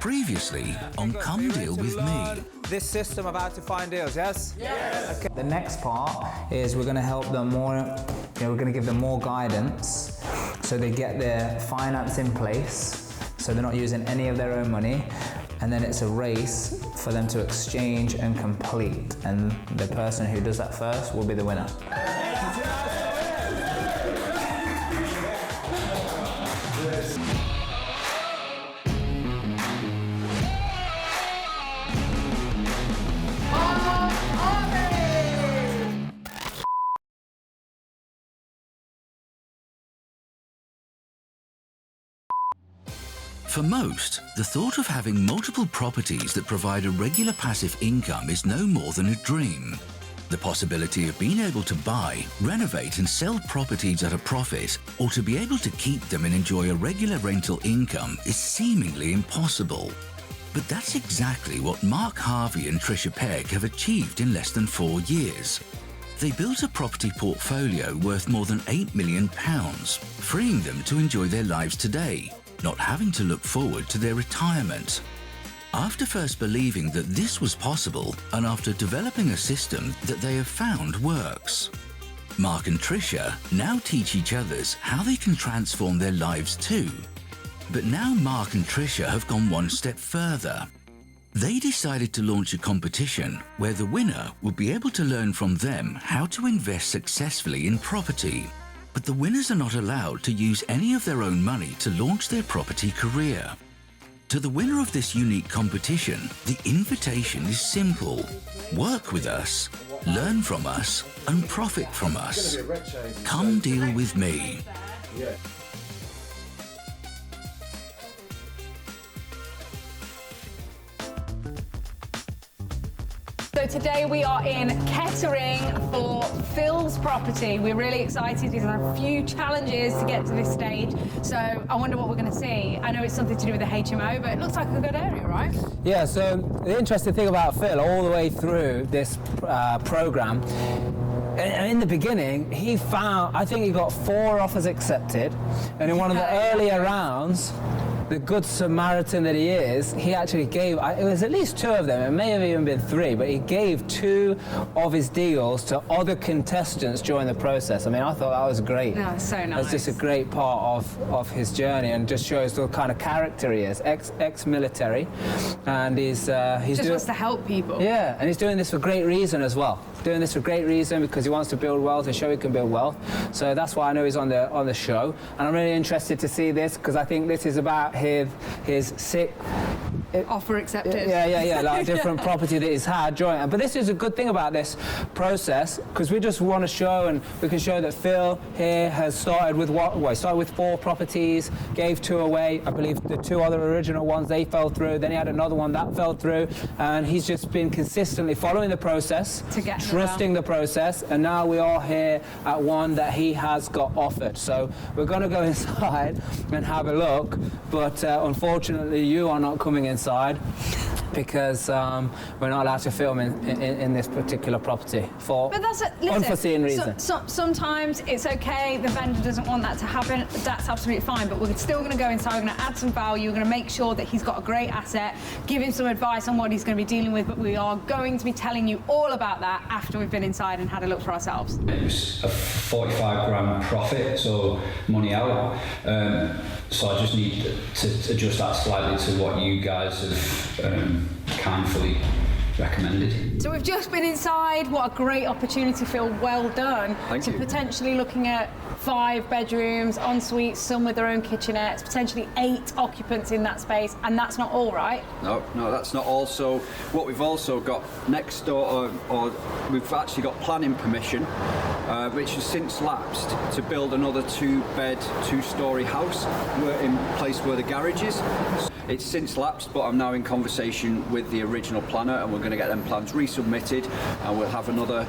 Previously on Come Deal With Me. This system of how to find deals, yes? Yes. Okay. The next part is we're going to help them more, we're going to give them more guidance so they get their finance in place, so they're not using any of their own money, and then it's a race for them to exchange and complete, and the person who does that first will be the winner. For most, the thought of having multiple properties that provide a regular passive income is no more than a dream. The possibility of being able to buy, renovate and sell properties at a profit, or to be able to keep them and enjoy a regular rental income is seemingly impossible. But that's exactly what Mark Harvey and Trisha Pegg have achieved in less than 4 years. They built a property portfolio worth more than £8 million, freeing them to enjoy their lives today, not having to look forward to their retirement. After first believing that this was possible, and after developing a system that they have found works, Mark and Trisha now teach each others how they can transform their lives too. But now Mark and Trisha have gone one step further. They decided to launch a competition where the winner would be able to learn from them how to invest successfully in property. But the winners are not allowed to use any of their own money to launch their property career. To the winner of this unique competition, the invitation is simple. Work with us, learn from us, and profit from us. Come deal with me. So today we are in Kettering for Phil's property. We're really excited. He's had a few challenges to get to this stage, so I wonder what we're going to see. I know it's something to do with the HMO, but it looks like a good area, right? Yeah, so the interesting thing about Phil all the way through this program, in the beginning, he found, I think he got 4 offers accepted, and in one of the earlier rounds, the good Samaritan that he is, he actually gave, it was at least 2 of them, it may have even been 3, but he gave 2 of his deals to other contestants during the process. I mean, I thought that was great. No, it's so nice. That's just a great part of his journey, and just shows the kind of character he is, ex-military, and he's just wants to help people. Yeah, and he's doing this for great reason as well. Doing this for great reason because he wants to build wealth and show he can build wealth. So that's why I know he's on the show, and I'm really interested to see this because I think this is about his sick offer accepted. Yeah, like different property that he's had joint. But this is a good thing about this process because we just want to show, and we can show that Phil here has started with he started with 4 properties, gave 2 away. I believe the 2 other original ones, they fell through. Then he had another one that fell through, and he's just been consistently following the process, trusting the process, and now we are here at one that he has got offered. So we're going to go inside and have a look, but unfortunately you are not coming inside because we're not allowed to film in this particular property for unforeseen reasons. Sometimes it's okay, the vendor doesn't want that to happen, that's absolutely fine, but we're still going to go inside, we're going to add some value, we're going to make sure that he's got a great asset, give him some advice on what he's going to be dealing with, but we are going to be telling you all about that after we've been inside and had a look for ourselves. It was a 45 grand profit, so money out. So I just need to adjust that slightly to what you guys have kindly recommended. So we've just been inside. What a great opportunity, Phil. Well done. Thank you. Potentially looking at 5 bedrooms, en suites, some with their own kitchenettes, potentially 8 occupants in that space, and that's not all, right? No, that's not all. So what we've also got next door, or we've actually got planning permission, which has since lapsed, to build another 2-bed, 2-storey house in place where the garage is. It's since lapsed, but I'm now in conversation with the original planner, and we're going to get them plans resubmitted, and we'll have another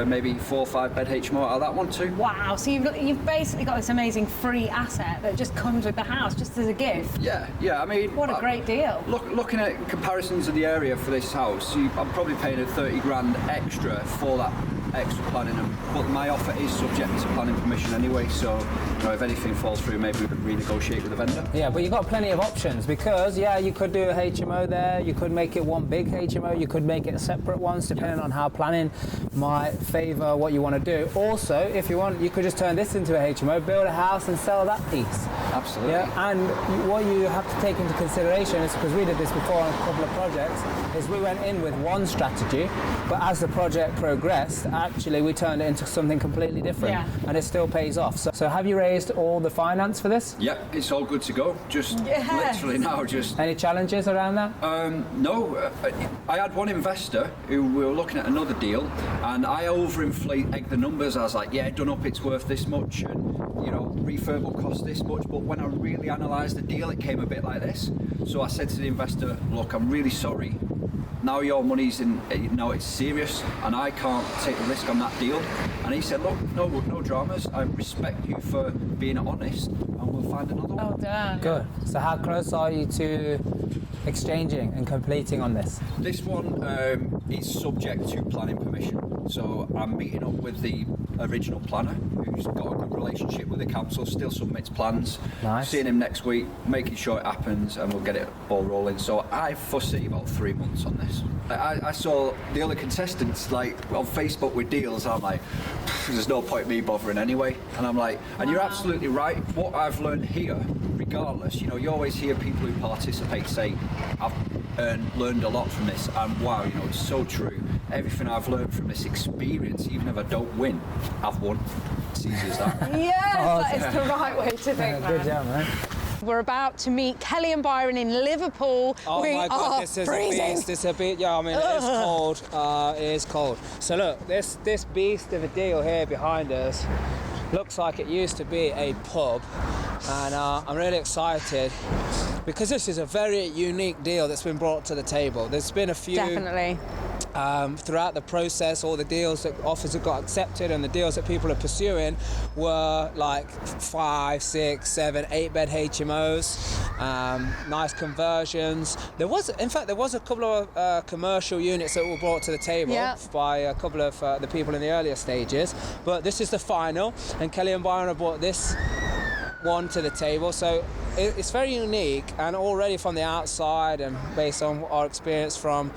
maybe 4 or 5 bed HMO out of that one too. Wow, so you've basically got this amazing free asset that just comes with the house, just as a gift. Yeah, I mean... What a great deal. Looking at comparisons of the area for this house, I'm probably paying a 30 grand extra for that extra planning, but my offer is subject to planning permission anyway, so if anything falls through, maybe we could renegotiate with the vendor. Yeah, but you've got plenty of options because, you could do a HMO there, you could make it one big HMO, you could make it separate ones depending on how planning might favour what you want to do. Also, if you want, you could just turn this into a HMO, build a house and sell that piece. Absolutely. Yeah, and what you have to take into consideration is, because we did this before on a couple of projects, is we went in with one strategy, but as the project progressed, actually we turned it into something completely different, and it still pays off. So have you raised all the finance for this? Yeah, it's all good to go. Just literally now, just... Any challenges around that? No, I had one investor who we were looking at another deal, and I overinflate the numbers. I was like, done up, it's worth this much, and refurb will cost this much, but when I really analysed the deal, it came a bit like this. So I said to the investor, look, I'm really sorry. Now your money's in, now it's serious, and I can't take the risk on that deal. And he said, look, no dramas. I respect you for being honest, and we'll find another one. Oh, damn. Good. So how close are you to exchanging and completing on this? This one is subject to planning permission. So I'm meeting up with the original planner, who's got a good relationship with the council, still submits plans. Nice. Seeing him next week, making sure it happens, and we'll get it all rolling. So I foresee about 3 months on this. I saw the other contestants like on Facebook with deals. I'm like, there's no point me bothering anyway. And I'm like, and you're absolutely right. What I've learned here, regardless, you always hear people who participate say, I've learned a lot from this, and wow, it's so true. Everything I've learned from this experience, even if I don't win, I've won. It's easy as that. Yes, that is the right way to think, man. Good job, man. We're about to meet Kelly and Byron in Liverpool. Oh my God, this is freezing. a beast. This is a beast. Yeah, I mean, it is cold. It is cold. So look, this beast of a deal here behind us looks like it used to be a pub, and I'm really excited because this is a very unique deal that's been brought to the table. There's been a few. Definitely. Throughout the process, all the deals that offers have got accepted and the deals that people are pursuing were like 5, 6, 7, 8 bed HMOs, nice conversions. There was a couple of commercial units that were brought to the table by a couple of the people in the earlier stages, but this is the final, and Kelly and Byron have brought this one to the table, so it's very unique. And already from the outside and based on our experience from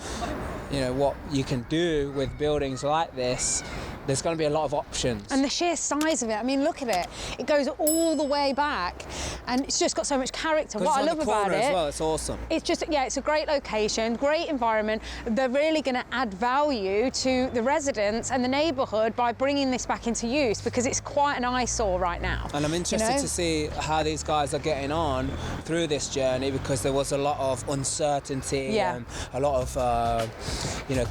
what you can do with buildings like this, there's going to be a lot of options. And the sheer size of it, I mean, look at it. It goes all the way back, and it's just got so much character. What I love about it, as well, it's awesome. It's just, it's a great location, great environment. They're really going to add value to the residents and the neighbourhood by bringing this back into use, because it's quite an eyesore right now. And I'm interested to see how these guys are getting on through this journey, because there was a lot of uncertainty and a lot of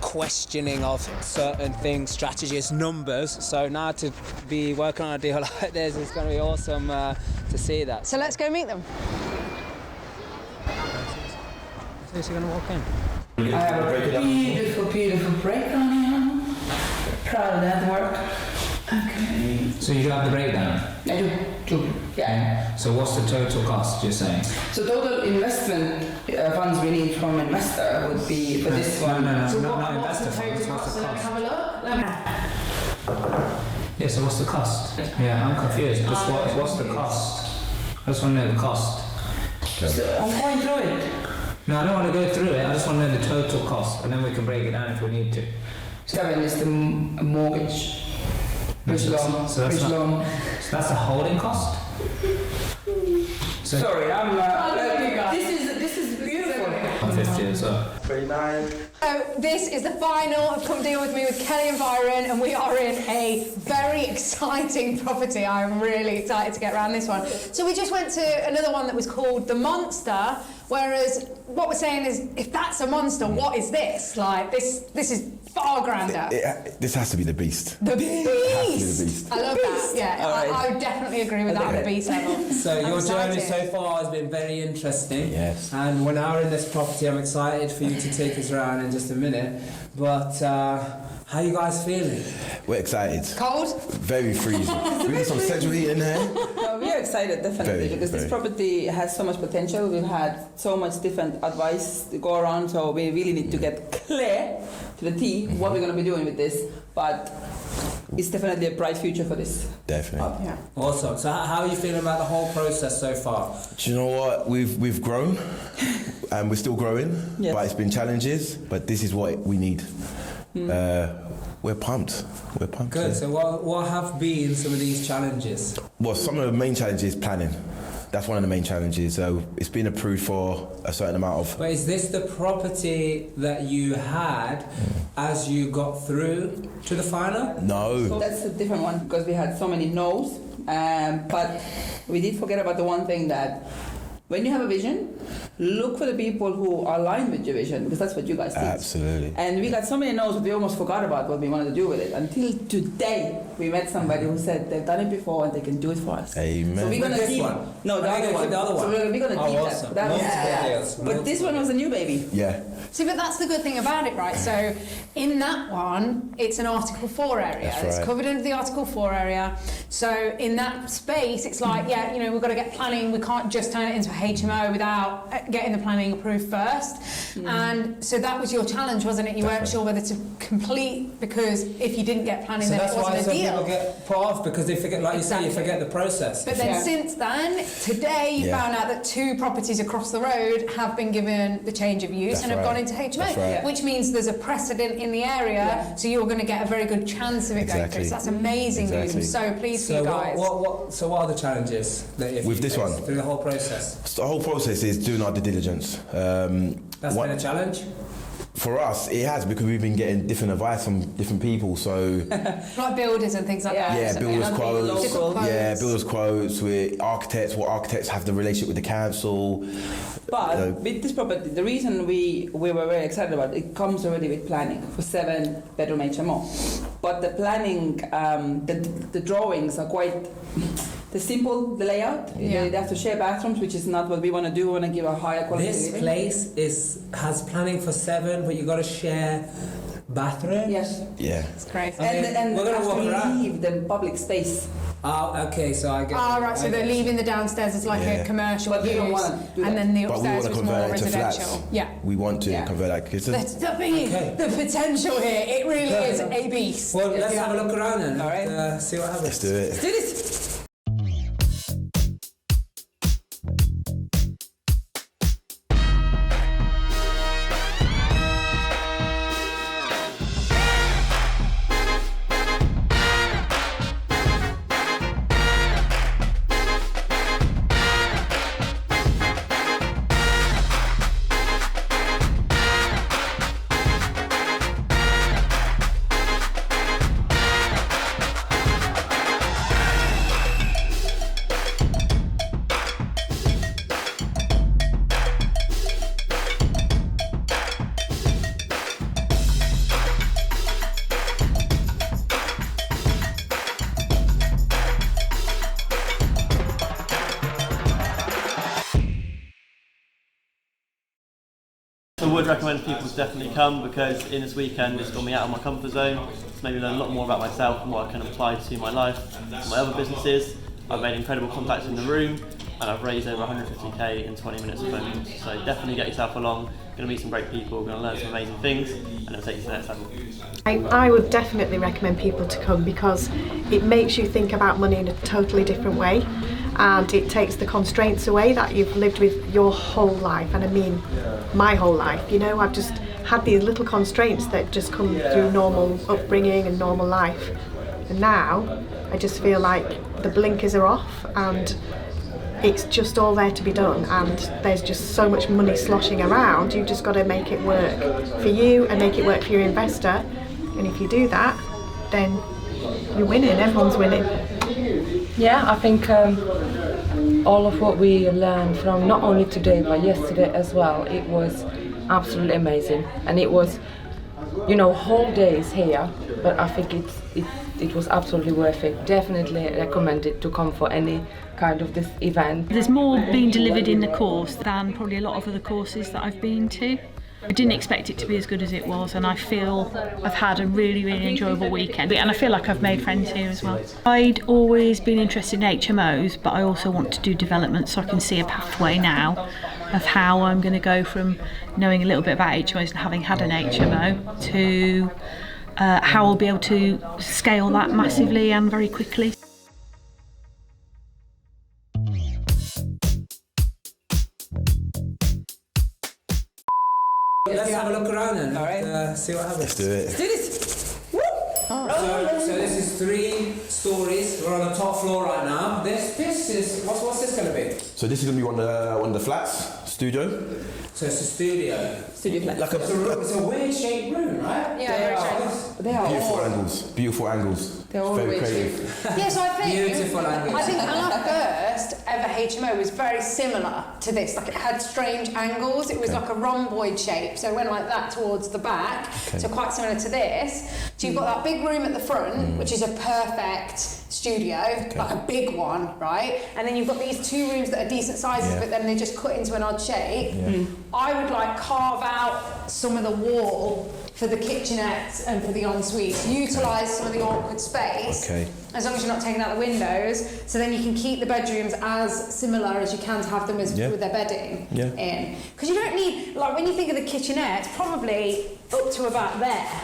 questioning of certain things, strategies, numbers. So now to be working on a deal like this, it's going to be awesome to see that. So let's go meet them. So you're going to walk in? I have a beautiful breakdown here. Proud of that work. Okay. So you have the breakdown? I do. Yeah. So what's the total cost, you're saying? So total investment funds we need from investor would be for this one. No, so not investor funds. What's the cost? Have a look. Yeah, so what's the cost? Yeah, I'm confused. Just what's the cost? I just want to know the cost. So I'm going through it. No, I don't want to go through it. I just want to know the total cost, and then we can break it down if we need to. 7 is the mortgage. Bridge loan. So that's the holding cost? So sorry, I'm this is beautiful. I'm 50 as well. 39. So this is the final of Come Deal With Me with Kelly and Byron, and we are in a very exciting property. I'm really excited to get around this one. So we just went to another one that was called The Monster, whereas what we're saying is, if that's a monster, what is this? Like, this is far grander. This has to be the beast. The Beast! It has to be the beast. I love that, yeah. I would definitely agree with that on the Beast level. So your journey so far has been very interesting. Yes. And we're now in this property. I'm excited for you to take us around in just a minute. But how are you guys feeling? We're excited. Cold? Very freezing. We need some central heat in here. We are excited, definitely, because this property has so much potential. We've had so much different advice to go around, so we really need to get clear to the T what we're going to be doing with this. But it's definitely a bright future for this. Definitely. Yeah. Awesome. So how are you feeling about the whole process so far? Do you know what? We've grown, and we're still growing. Yes. But it's been challenges. But this is what we need. We're pumped. We're pumped. Good. Yeah. So what have been some of these challenges? Well, some of the main challenges planning. That's one of the main challenges. So it's been approved for a certain amount of. But is this the property that you had as you got through to the final? No. That's a different one because we had so many no's. But we did forget about the one thing that when you have a vision, look for the people who are aligned with your vision because that's what you guys did. Absolutely. And we got so many no's that we almost forgot about what we wanted to do with it. Until today, we met somebody who said they've done it before and they can do it for us. Amen. So we're gonna This keep one? No, the Are you other gonna one. keep the other one? So we're gonna Oh, keep awesome. that. Multiple deals, But this one was a new baby. Yeah. See, but that's the good thing about it, right? So in that one, it's an Article 4 area. That's It's right. covered under the Article 4 area. So in that space, it's like, yeah, you know, we've got to get planning. We can't just turn it into a HMO without getting the planning approved first. And so that was your challenge, wasn't it? You weren't sure whether to complete because if you didn't get planning, So then that's it why wasn't a some deal. people get put off because they forget, like you say, you Exactly. forget the process. But then Yeah. since then, today you Yeah. found out that 2 properties across the road have been given the change of use That's and have right. gone into HMO, That's right. which means there's a precedent in the area, Yeah. so you're going to get a very good chance of it going through. Exactly. So that's amazing news. I'm Exactly. so pleased for So you guys. what are the challenges that you've With this faced one? through the whole process? So the whole process is doing our due diligence. That's What- been a challenge. For us, it has because we've been getting different advice from different people. So Like builders and things like Yeah. that. yeah, So builders and quotes. different quotes. Yeah, builders quotes with architects. What architects have the relationship with the council. But with this property, the reason we were very excited about it comes already with planning for 7-bedroom HMO. But the planning, the drawings are quite. They're simple, the layout. Yeah. They have to share bathrooms, which is not what we want to do. We want to give a higher quality This living. place has planning for 7, but you got to share bathrooms. Yes. Yeah. It's great. Okay, And we're gonna walk actually around. leave the public space. Oh, okay, so I get. Ah, right, so I they're get- leaving the downstairs as like a Yeah. commercial But we don't use, wanna do that. and then the But we upstairs want to was more convert it to residential. flats. Yeah. We want to Yeah. convert that. 'Cause That's the thing, Okay. the potential here, it really Yeah. is a beast. Well, let's Yeah. have a look around then. All right. See what happens. let's do it. Do this. I would recommend people to definitely come because in this weekend it's got me out of my comfort zone. It's made me learn a lot more about myself and what I can apply to my life and my other businesses. I've made incredible contacts in the room and I've raised over 150k in 20 minutes of phone calls. So definitely get yourself along. You're going to meet some great people, you're going to learn some amazing things and it'll take you to the next level. I would definitely recommend people to come because it makes you think about money in a totally different way and it takes the constraints away that you've lived with your whole life, and I mean my whole life. You know, I've just had these little constraints that just come through normal upbringing and normal life, and now I just feel like the blinkers are off and it's just all there to be done, and there's just so much money sloshing around. You've just got to make it work for you and make it work for your investor, and if you do that then you're winning, everyone's winning. Yeah, I think all of what we learned from not only today but yesterday as well, it was absolutely amazing, and it was, you know, whole days here, but I think it was absolutely worth it. Definitely recommend it to come for any kind of this event. There's more being delivered in the course than probably a lot of other courses that I've been to. I didn't expect it to be as good as it was, and I feel I've had a really, really enjoyable weekend, and I feel like I've made friends here as well. I'd always been interested in HMOs, but I also want to do development, so I can see a pathway now of how I'm going to go from knowing a little bit about HMOs and having had an HMO to how we'll be able to scale that massively and very quickly. Let's have a look around then. All right. See what happens. Let's do it. Do this. So this is 3 stories. We're on the top floor right now. This is what's this going to be? So this is going to be one of the flats, studio. So it's a studio. Studio flat. Like It's a weird shaped room, right? Yeah, very strange. They are beautiful all. angles. Beautiful angles. They're all Very weird creative. Yeah, so I think Beautiful angles. I think our first ever HMO was very similar to this. Like it had strange angles. It was like a rhomboid shape, so it went like that towards the back. So quite similar to this. So you've got that big room at the front, which is a perfect studio, like a big one, right? And then you've got these 2 rooms that are decent sizes, but then they just cut into an odd shape. I would like carve out some of the wall for the kitchenettes and for the ensuite. Utilise some of the awkward space, as long as you're not taking out the windows, so then you can keep the bedrooms as similar as you can to have them as with their bedding in. Because you don't need, like when you think of the kitchenette, it's probably up to about there.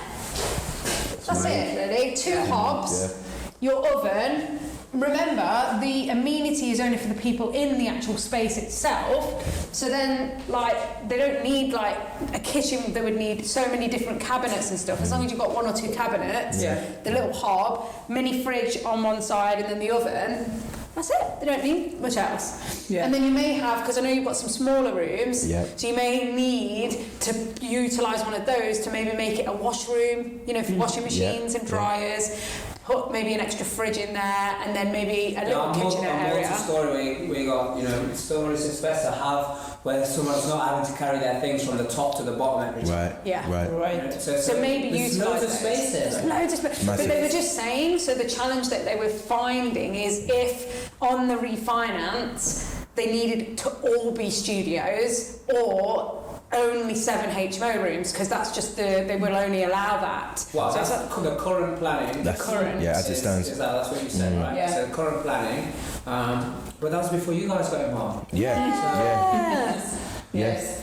That's it, really. 2 hobs, your oven. Remember, the amenity is only for the people in the actual space itself. So then, like, they don't need like a kitchen that would need so many different cabinets and stuff. As long as you've got 1 or 2 cabinets, the little hob, mini fridge on one side, and then the oven. That's it. They don't need much else. And then you may have, because I know you've got some smaller rooms, so you may need to utilise one of those to maybe make it a washroom, you know, for washing machines and dryers. Put maybe an extra fridge in there, and then maybe a little kitchenette area. Multi-story, we got, you know, stories it's best to have where someone's not having to carry their things from the top to the bottom every time. Right. So maybe there's utilise loads of spaces. Loads of space. But they were just saying, so the challenge that they were finding is if on the refinance they needed to all be studios or only 7 HMO rooms, because that's just they will only allow that. Well, so that's the current planning. That's, as it stands. That's what you said, right? Yeah. So current planning. But that was before you guys got involved. Yes.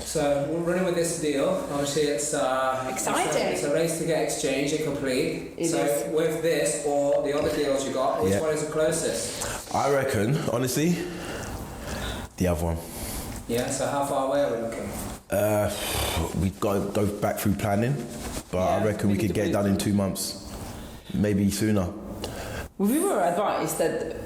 So we're running with this deal. Obviously, it's exciting. It's a race to get exchanged and complete. It so is. with this or the other deals you got, which one is the closest? I reckon, honestly, the other one. Yeah. So how far away are we looking? We've got to go back through planning, but I reckon we could get it done in 2 months, maybe sooner. We were advised that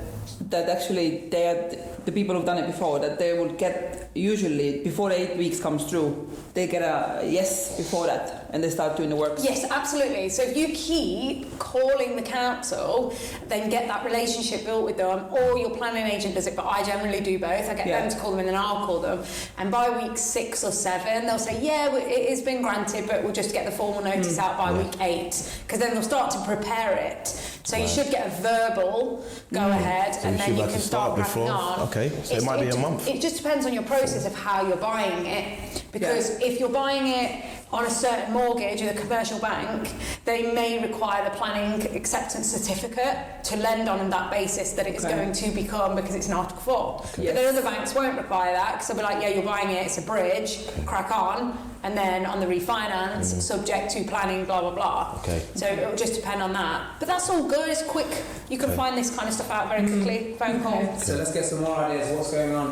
actually the people who've done it before, that they will get, usually before 8 weeks comes through, they get a yes before that and they start doing the work. Yes, absolutely. So if you keep calling the council, then get that relationship built with them, or your planning agent does it, but I generally do both. I get them to call them and then I'll call them. And by week 6 or 7, they'll say, it has been granted, but we'll just get the formal notice out by week 8, because then they'll start to prepare it. So you should get a verbal go ahead, So and then you can start cracking on. Okay, so it might be a month. It just depends on your process of how you're buying it, because if you're buying it on a certain mortgage with a commercial bank, they may require the planning acceptance certificate to lend on that basis that it's going to become, because it's an Article 4. But then other banks won't require that, because they'll be like, you're buying it, it's a bridge, crack on. And then on the refinance, subject to planning, blah, blah, blah. So it'll just depend on that. But that's all good, it's quick. You can find this kind of stuff out very quickly, phone call. So let's get some more ideas of what's going on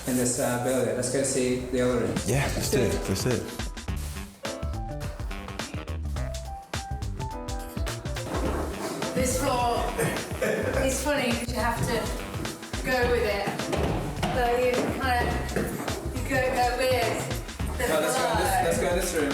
in this building. Let's go see the other room. Yeah, let's do it. Let's do it. This floor is funny because you have to go with it. So you kind of, you go with the flow. Let's go in this room.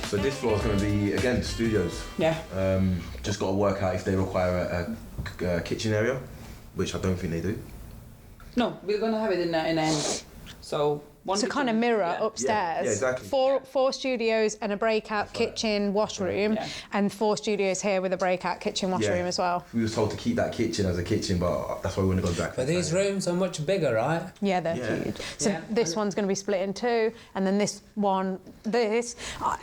So this floor is going to be, again, studios. Just got to work out if they require a kitchen area, which I don't think they do. No, we're gonna have it in the end. So to kind of mirror upstairs. Yeah, exactly. Four studios and a breakout kitchen, washroom, and 4 studios here with a breakout kitchen, washroom as well. We were told to keep that kitchen as a kitchen, but that's why we want to go back. But these rooms are much bigger, right? Yeah, they're huge. So this one's going to be split in 2, and then this one,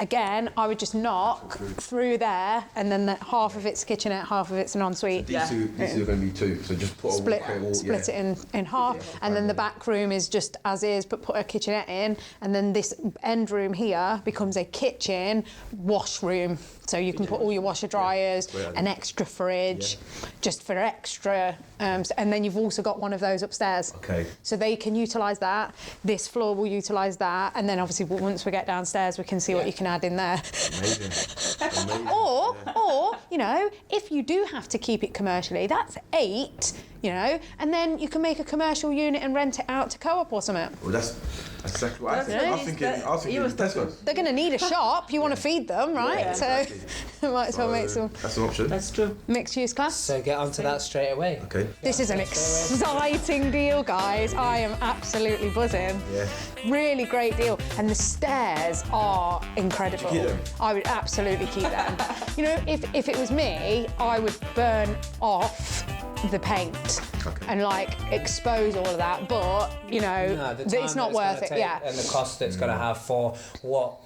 again, I would just knock through there, and then half of it's kitchenette, half of it's an ensuite. These two are going to be 2, so just put split split it in half, and then the back room is just as is, but put a kitchenette in, and then this end room here becomes a kitchen washroom. So you can put all your washer dryers, an extra fridge, just for extra, and then you've also got one of those upstairs. Okay. So they can utilise that. This floor will utilise that, and then obviously once we get downstairs, we can see what you can add in there. Amazing. Or you know, if you do have to keep it commercially, that's 8. You know, and then you can make a commercial unit and rent it out to co-op or something. Well, that's exactly what I was thinking. Tesco. They're going to need a shop. You want to feed them, right? Yeah, exactly. So might as well make some. That's an option. That's true. Mixed use class. So get onto that straight away. Okay. This is an exciting deal, guys. I am absolutely buzzing. Yeah. Really great deal. And the stairs are incredible. Keep them? I would absolutely keep them. You know, if it was me, I would burn off the paint and like expose all of that, but you know, it's not worth it. And the cost it's going to have for what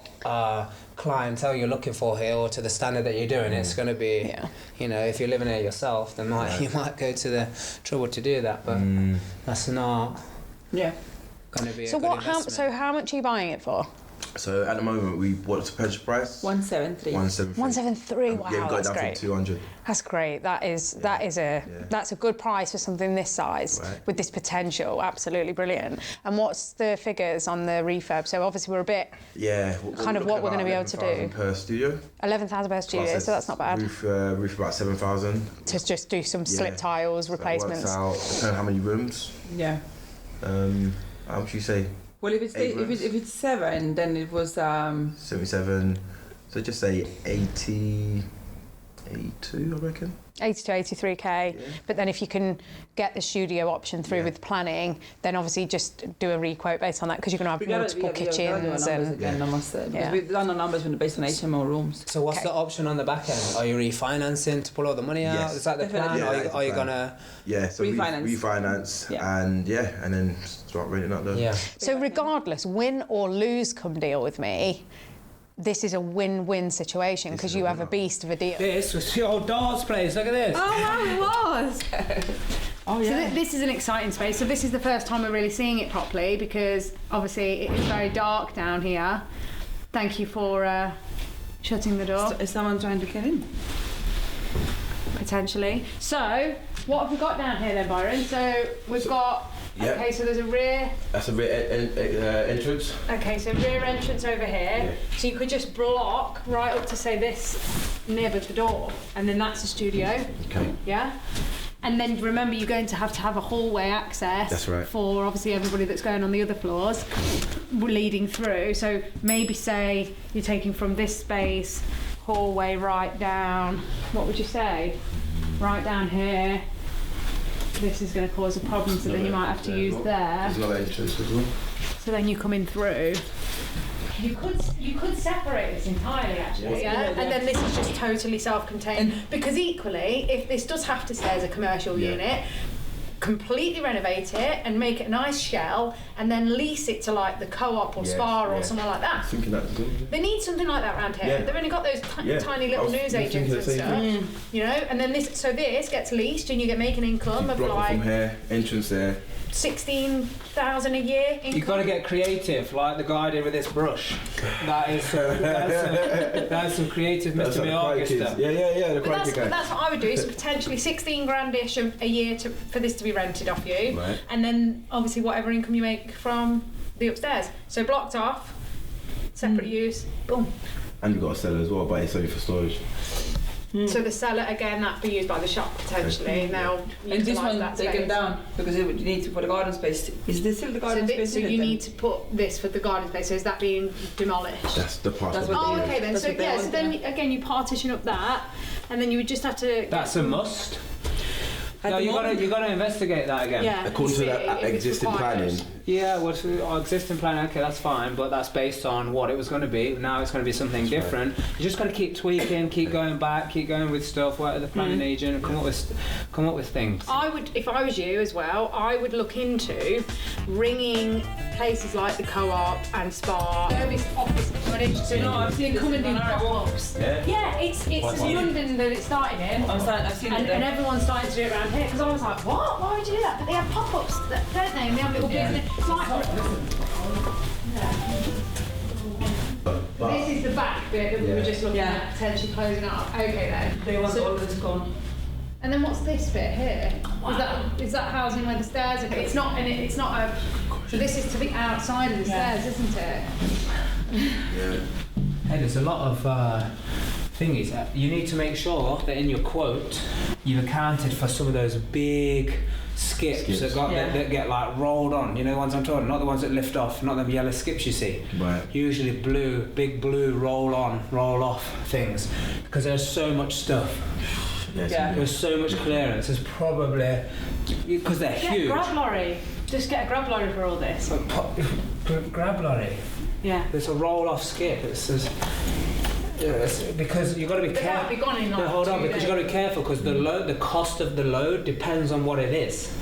clientele you're looking for here, or to the standard that you're doing, it's going to be, you know, if you're living here yourself, then you might go to the trouble to do that, but that's not going to be a good investment. So how much are you buying it for? So at the moment, what's the purchase price? 173. 173. Wow, yeah, we got that's it down great. to 200. That's great. That's a good price for something this size with this potential. Absolutely brilliant. And what's the figures on the refurb? So obviously we're a bit kind of what we're going to be able to do. Per studio. 11,000 per studio, so that's not bad. Roof about 7,000. To just do some slip tiles replacements. That works out. Depending on how many rooms. Yeah. How much you say? Well, if it's 7, then it was 77. So just say 82, I reckon. 80 to 83k, but then if you can get the studio option through with planning, then obviously just do a re-quote based on that, because you're going to have multiple kitchens and we've done the numbers based on HMO rooms. So what's the option on the back end? Are you refinancing to pull all the money out? Yes. Is that the plan? Are you gonna so refinance and then start renting out the So regardless, win or lose come deal with me, this is a win-win situation because you have a beast of a deal. This was your old darts place, look at this. Oh, wow, it was. Oh, yeah. So this is an exciting space. So this is the first time we're really seeing it properly, because obviously it is very dark down here. Thank you for shutting the door. Is someone trying to get in? Potentially. So what have we got down here then, Byron? So we've got... Okay, so there's a rear... That's a rear entrance. Okay, so rear entrance over here. So you could just block right up to, say, this nib of the door, and then that's a studio. Okay. Yeah? And then remember, you're going to have a hallway access. That's right. For obviously everybody that's going on the other floors, leading through. So maybe say you're taking from this space, hallway right down, what would you say? Right down here. This is going to cause a problem, so then you might have to use there. There's another entrance as well. So then you come in through. You could separate this entirely, actually, and then this is just totally self-contained. Because equally, if this does have to stay as a commercial unit, completely renovate it and make it a nice shell, and then lease it to like the co-op or Spa or somewhere like that. Thinking that as well. They need something like that around here. They've only got those tiny little news agents and stuff. You know, and then this gets leased, and you get making income of like from here, entrance there. 16,000 a year income. You've got to get creative, like the guy did with this brush. That's some creative Mr. Miyagi stuff. Yeah. The But that's what I would do. So potentially 16 grand-ish a year for this to be rented off you, and then obviously whatever income you make from the upstairs. So blocked off, separate use, boom. And you've got a cellar as well, but it's only for storage. So the cellar, again, that'd be used by the shop potentially. Now, and this one taken down because you need to put a garden space. Is this still the garden space? So you need to put this for the garden space. So is that being demolished? That's the part. Oh, okay then. So so then again you partition up that, and then you would just have to. That's a must. No, you got to investigate that again. Yeah. According to the existing planning. Yeah, well, our existing plan, okay, that's fine, but that's based on what it was going to be. Now it's going to be something different. You just got to keep tweaking, keep going back, keep going with stuff, work with the planning agent, and come up with things. I would, if I was you as well, I would look into ringing places like the Co-op and Spa. Service office footage. So I've seen come and do pop-ups. Yeah. It's London that it started in. I've seen it. And everyone's starting to do it around here because I was like, what? Why would you do that? But they have pop-ups, don't they? And they have little business. It's like, this is the back bit that we were just looking at potentially closing up. Okay then. They want all of this gone. And then what's this bit here? Is that housing where the stairs are? It's not a. So this is to the outside of the stairs, isn't it? Hey, there's a lot of thingies. You need to make sure that in your quote you've accounted for some of those big skips that get like rolled on. You know the ones I'm talking, not the ones that lift off, not them yellow skips you see. Right. Usually big blue roll on, roll off things, because there's so much stuff. There's so much clearance. There's probably because they're huge. Grab lorry. Just get a grab lorry for all this. Grab lorry. Yeah. There's a roll off skip. It's because you've got to be careful. They might be gone in like hold on, 2 because you've got to be careful because the cost of the load depends on what it is.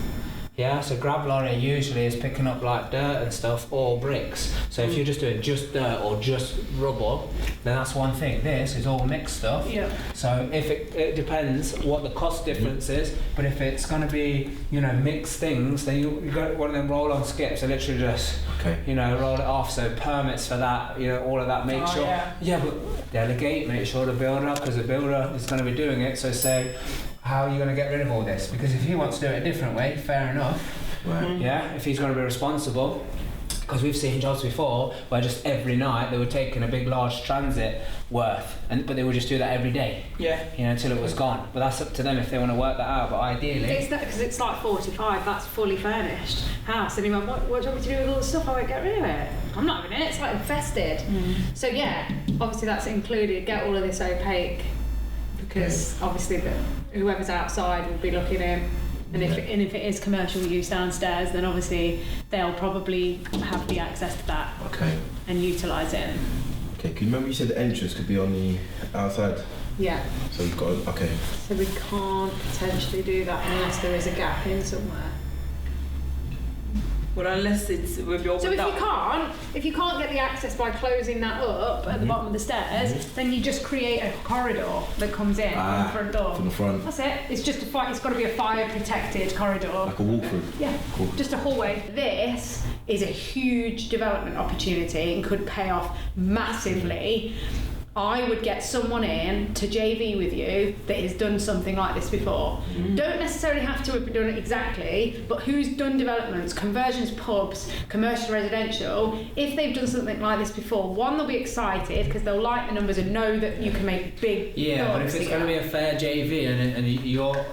Yeah, so grab lorry usually is picking up like dirt and stuff or bricks. So if you're just doing just dirt or just rubble, then that's one thing. This is all mixed stuff. Yeah. So if it depends what the cost difference is, but if it's going to be, mixed things, then you got one of them roll-on skips. So literally just, roll it off. So permits for that, all of that. Make sure. Yeah, but delegate. Make sure the builder, because the builder is going to be doing it. So say, how are you going to get rid of all this? Because if he wants to do it a different way, fair enough. Right. Yeah, if he's going to be responsible. Because we've seen jobs before where just every night they were taking a big large transit worth, but they would just do that every day. Yeah. Until it was gone. But that's up to them if they want to work that out. But ideally, it's that because it's like 45. That's fully furnished house. And he went, what do you want me to do with all the stuff? I won't get rid of it. I'm not having it. It's like infested. So yeah, obviously that's included. Get all of this opaque. Because obviously whoever's outside will be looking in, and if it is commercial use downstairs, then obviously they'll probably have the access to that and utilise it. Okay, can you remember you said the entrance could be on the outside? Yeah. So we've got So we can't potentially do that unless there is a gap in somewhere. Well, unless it's with your. So if you can't get the access by closing that up at the bottom of the stairs, then you just create a corridor that comes in from the front door. From the front. That's it. It's just it's got to be a fire protected corridor. Like a walk-through. Yeah. Cool. Just a hallway. This is a huge development opportunity and could pay off massively. I would get someone in to JV with you that has done something like this before. Don't necessarily have to have done it exactly, but who's done developments, conversions, pubs, commercial, residential. If they've done something like this before, one, they'll be excited because they'll like the numbers and know that you can make big. Yeah, but if it's going to be a fair JV and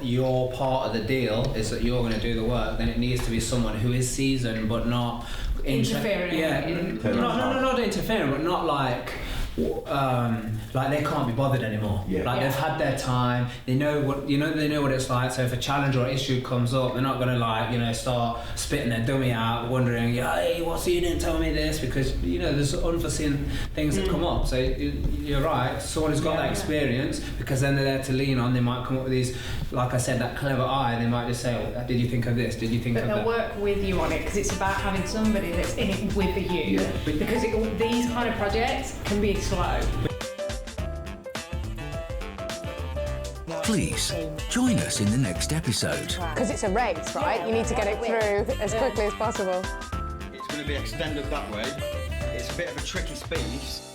your part of the deal is that you're going to do the work, then it needs to be someone who is seasoned but not interfering. Not interfering, but not like they can't be bothered anymore. They've had their time. They know what it's like. So if a challenge or issue comes up, they're not gonna start spitting their dummy out, wondering, hey, what's you didn't tell me this? Because there's unforeseen things that come up. So you're right. Someone who's got that experience, because then they're there to lean on. They might come up with these, like I said, that clever eye. They might just say, oh, did you think of this? Did you think of that? But they'll work with you on it because it's about having somebody that's in it with you. Yeah. Because these kind of projects can be slow. Please join us in the next episode. Because it's a race, right? You need to get it through as quickly as possible. It's going to be extended that way. It's a bit of a tricky space.